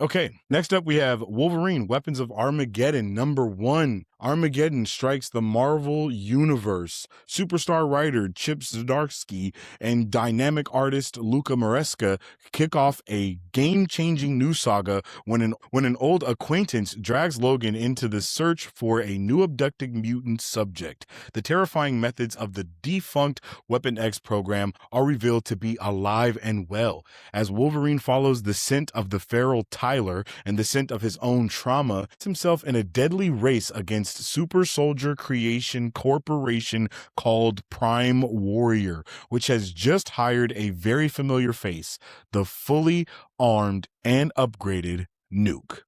Okay, next up we have Wolverine, Weapons of Armageddon, #1. Armageddon strikes the Mrvl universe. Superstar writer Chip Zdarsky and dynamic artist Luca Maresca kick off a game-changing new saga when an old acquaintance drags Logan into the search for a new abducted mutant subject. The terrifying methods of the defunct Weapon X program are revealed to be alive and well. As Wolverine follows the scent of the feral Tyler and the scent of his own trauma, finds himself in a deadly race against super soldier creation corporation called Prime Warrior, which has just hired a very familiar face, the fully armed and upgraded Nuke.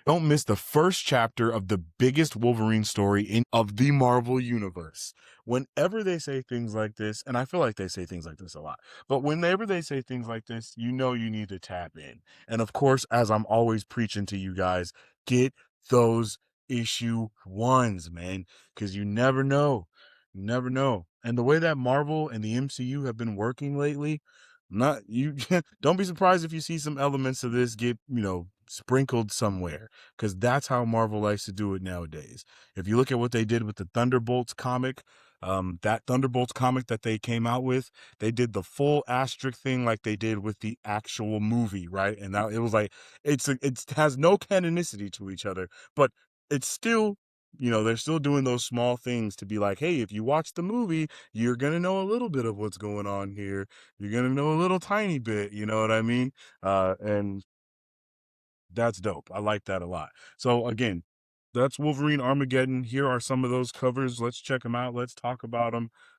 Don't miss the first chapter of the biggest Wolverine story of the Marvel Universe. Whenever they say things like this, and I feel like they say things like this a lot, but whenever they say things like this, you know you need to tap in. And of course, as I'm always preaching to you guys, get those issue ones, man, because you never know. You never know. And the way that Marvel and the MCU have been working lately, not you don't be surprised if you see some elements of this get, sprinkled somewhere, because that's how Marvel likes to do it nowadays. If you look at what they did with the Thunderbolts comic, that Thunderbolts comic that they came out with, they did the full asterisk thing like they did with the actual movie, right? And now it was like it has no canonicity to each other, but it's still, they're still doing those small things to be like, hey, if you watch the movie, you're gonna know a little bit of what's going on here. You're gonna know a little tiny bit, you know what I mean? And that's dope. I like that a lot. So again, that's Wolverine Armageddon. Here are some of those covers. Let's check them out. Let's talk about them.